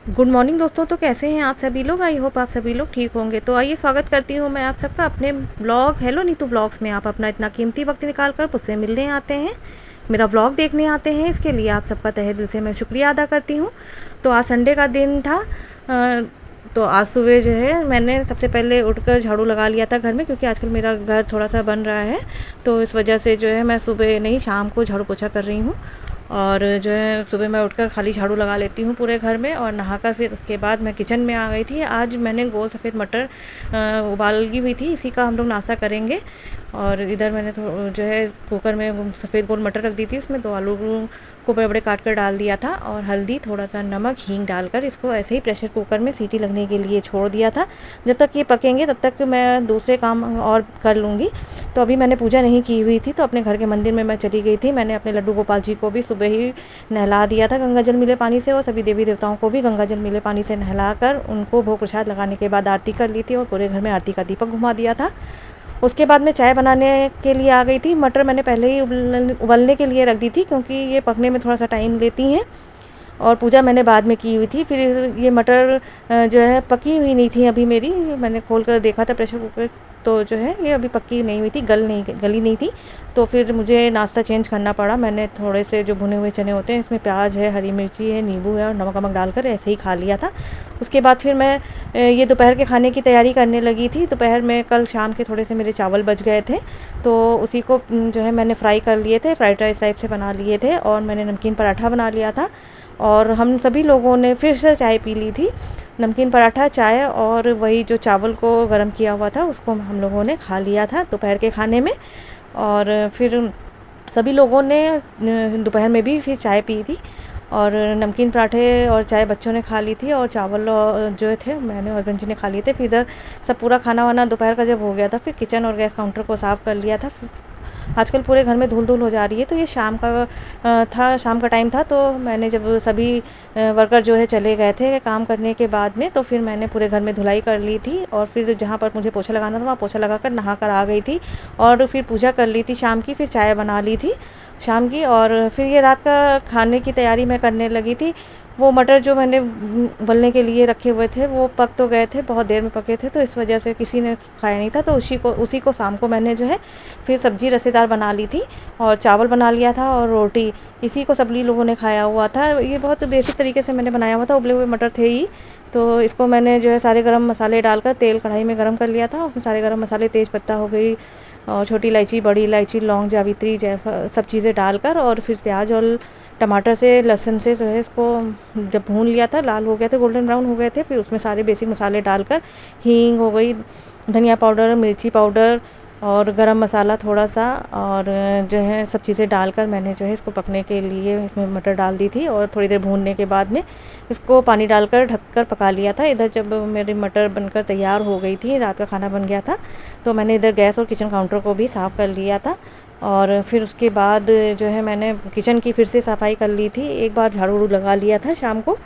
Good morning दोस्तों। तो कैसे हैं आप सभी लोग? आई होप आप सभी लोग ठीक होंगे। तो आइए स्वागत करती हूँ मैं आप सबका अपने ब्लॉग हेलो नीतू ब्लॉग्स में। आप अपना इतना कीमती वक्त निकाल कर मुझसे मिलने आते हैं, मेरा व्लॉग देखने आते हैं, इसके लिए आप सबका तहे दिल से मैं शुक्रिया अदा करती हूँ। तो आज संडे का दिन था। तो आज सुबह जो है मैंने सबसे पहले उठकर झाड़ू लगा लिया था घर में, क्योंकि आजकल मेरा घर थोड़ा सा बन रहा है, तो इस वजह से जो है मैं सुबह नहीं शाम को झाड़ू पोछा कर रही हूँ। और जो है सुबह मैं उठकर खाली झाड़ू लगा लेती हूँ पूरे घर में, और नहाकर फिर उसके बाद मैं किचन में आ गई थी। आज मैंने गोल सफ़ेद मटर उबाली हुई थी, इसी का हम लोग नाश्ता करेंगे। और इधर मैंने जो है कुकर में सफ़ेद गोल मटर रख दी थी, उसमें 2 आलू को बड़े बड़े काट कर डाल दिया था, और हल्दी, थोड़ा सा नमक, हींग डालकर इसको ऐसे ही प्रेशर कुकर में सीटी लगने के लिए छोड़ दिया था। जब तक ये पकेंगे तब तक मैं दूसरे काम और कर लूँगी। तो अभी मैंने पूजा नहीं की हुई थी, तो अपने घर के मंदिर में मैं चली गई थी। मैंने अपने लड्डू गोपाल जी को भी सुबह ही नहला दिया था गंगा जल मिले पानी से, और सभी देवी देवताओं को भी गंगा जल मिले पानी से नहलाकर उनको भोग प्रसाद लगाने के बाद आरती कर ली थी, और पूरे घर में आरती का दीपक घुमा दिया था। उसके बाद मैं चाय बनाने के लिए आ गई थी। मटर मैंने पहले ही उबलने के लिए रख दी थी, क्योंकि ये पकने में थोड़ा सा टाइम लेती हैं, और पूजा मैंने बाद में की हुई थी। फिर ये मटर जो है पकी हुई नहीं थी अभी मेरी, मैंने खोल कर देखा था प्रेशर कुकर, तो जो है ये अभी पक्की नहीं हुई थी, गली नहीं थी। तो फिर मुझे नाश्ता चेंज करना पड़ा। मैंने थोड़े से जो भुने हुए चने होते हैं, इसमें प्याज है, हरी मिर्ची है, नींबू है, और नमक वमक डालकर ऐसे ही खा लिया था। उसके बाद फिर मैं ये दोपहर के खाने की तैयारी करने लगी थी। दोपहर में कल शाम के थोड़े से मेरे चावल बच गए थे, तो उसी को जो है मैंने फ्राई कर लिए थे, फ्राइड राइस टाइप से बना लिए थे, और मैंने नमकीन पराठा बना लिया था। और हम सभी लोगों ने फिर से चाय पी ली थी। नमकीन पराठा, चाय और वही जो चावल को गर्म किया हुआ था उसको हम लोगों ने खा लिया था दोपहर के खाने में। और फिर सभी लोगों ने दोपहर में भी फिर चाय पी थी, और नमकीन पराठे और चाय बच्चों ने खा ली थी, और चावल जो थे मैंने और बंजी ने खा लिए थे। फिर इधर सब पूरा खाना वाना दोपहर का जब हो गया था, फिर किचन और गैस काउंटर को साफ़ कर लिया था। आजकल पूरे घर में धूल धूल हो जा रही है, तो ये शाम का टाइम था। तो मैंने जब सभी वर्कर जो है चले गए थे काम करने के बाद में, तो फिर मैंने पूरे घर में धुलाई कर ली थी, और फिर जहाँ पर मुझे पोछा लगाना था वहाँ पोछा लगाकर नहा कर आ गई थी, और फिर पूजा कर ली थी शाम की, फिर चाय बना ली थी शाम की। और फिर ये रात का खाने की तैयारी मैं करने लगी थी। वो मटर जो मैंने उबलने के लिए रखे हुए थे वो पक तो गए थे, बहुत देर में पके थे, तो इस वजह से किसी ने खाया नहीं था। तो उसी को शाम को मैंने जो है फिर सब्ज़ी रसेदार बना ली थी, और चावल बना लिया था, और रोटी, इसी को सभी लोगों ने खाया हुआ था। ये बहुत बेसिक तरीके से मैंने बनाया हुआ था, उबले हुए मटर थे ही। तो इसको मैंने जो है सारे गरम मसाले डालकर तेल कढ़ाई में गरम कर लिया था, उसमें सारे गरम मसाले, तेज़ पत्ता हो गई, और छोटी इलायची, बड़ी इलायची, लौंग, जावित्री, जायफल, सब चीज़ें डालकर, और फिर प्याज और टमाटर से, लहसुन से जो है इसको जब भून लिया था, लाल हो गया था, गोल्डन ब्राउन हो गए थे, फिर उसमें सारे बेसिक मसाले डालकर, हींग हो गई, धनिया पाउडर, मिर्ची पाउडर, और गरम मसाला थोड़ा सा, और जो है सब चीज़ें डालकर मैंने जो है इसको पकने के लिए इसमें मटर डाल दी थी, और थोड़ी देर भूनने के बाद में इसको पानी डालकर ढककर पका लिया था। इधर जब मेरी मटर बनकर तैयार हो गई थी, रात का खाना बन गया था, तो मैंने इधर गैस और किचन काउंटर को भी साफ़ कर लिया था। और फिर उसके बाद जो है मैंने किचन की फिर से सफाई कर ली थी, एक बार झाड़ू लगा लिया था शाम को,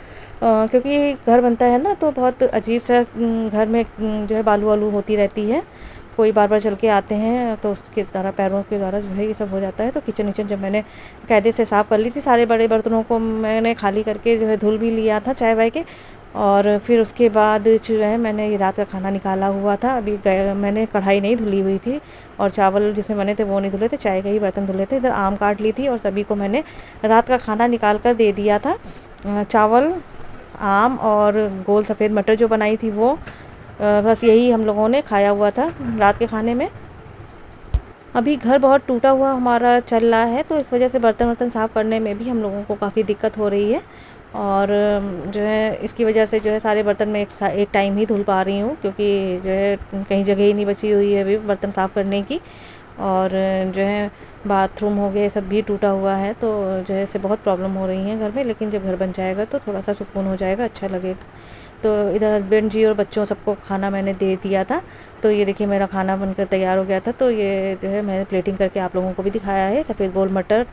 क्योंकि घर बनता है ना, तो बहुत अजीब सा घर में जो है बालू वालू होती रहती है, कोई बार बार चल के आते हैं, तो उसके द्वारा पैरों के द्वारा जो है ये सब हो जाता है। तो किचन विचन जब मैंने कायदे से साफ़ कर ली थी, सारे बड़े बर्तनों को मैंने खाली करके जो है धुल भी लिया था चाय वाय के। और फिर उसके बाद जो है मैंने ये रात का खाना निकाला हुआ था। अभी मैंने कढ़ाई नहीं धुली हुई थी, और चावल जिसमें बने थे वो नहीं धुले थे, चाय के ही बर्तन धुले थे। इधर आम काट ली थी, और सभी को मैंने रात का खाना निकाल कर दे दिया था। चावल, आम और गोल सफ़ेद मटर जो बनाई थी वो, बस यही हम लोगों ने खाया हुआ था रात के खाने में। अभी घर बहुत टूटा हुआ हमारा चल रहा है, तो इस वजह से बर्तन वर्तन साफ़ करने में भी हम लोगों को काफ़ी दिक्कत हो रही है, और जो है इसकी वजह से जो है सारे बर्तन में एक टाइम ही धुल पा रही हूँ, क्योंकि जो है कहीं जगह ही नहीं बची हुई है अभी बर्तन साफ़ करने की। और जो है बाथरूम हो गए सब भी टूटा हुआ है, तो जो है इससे बहुत प्रॉब्लम हो रही है घर में, लेकिन जब घर बन जाएगा तो थोड़ा सा सुकून हो जाएगा, अच्छा लगेगा। तो इधर हस्बैंड जी और बच्चों सबको खाना मैंने दे दिया था। तो ये देखिए मेरा खाना बनकर तैयार हो गया था, तो ये जो है मैंने प्लेटिंग करके आप लोगों को भी दिखाया है। सफ़ेद गोल मटर,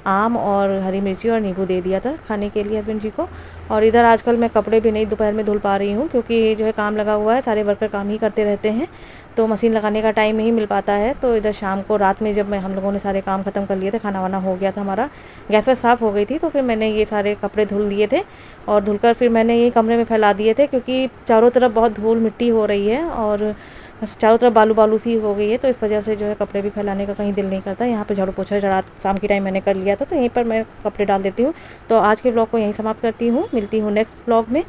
आम और हरी मिर्ची और नींबू दे दिया था खाने के लिए हस्बैंड जी को। और इधर आजकल मैं कपड़े भी नहीं दोपहर में धुल पा रही हूँ, क्योंकि जो है काम लगा हुआ है, सारे वर्कर काम ही करते रहते हैं, तो मशीन लगाने का टाइम नहीं मिल पाता है। तो इधर शाम को रात में जब हम लोगों ने सारे काम ख़त्म कर लिए थे, खाना वाना हो गया था हमारा, गैस वैस साफ़ हो गई थी। तो फिर मैंने ये सारे कपड़े धुल लिए थे और धुलकर फिर मैंने ये कमरे में फैला दिए थे, क्योंकि चारों तरफ बहुत धूल मिट्टी हो रही है और चारों तरफ बालू बालू सी हो गई है। तो इस वजह से जो है कपड़े भी फैलाने का कहीं दिल नहीं करता। यहाँ पे झाड़ू पोछा रात शाम की टाइम मैंने कर लिया था, तो यहीं पर मैं कपड़े डाल देती हूँ। तो आज के ब्लॉग को यहीं समाप्त करती हूँ, मिलती हूँ नेक्स्ट ब्लॉग में।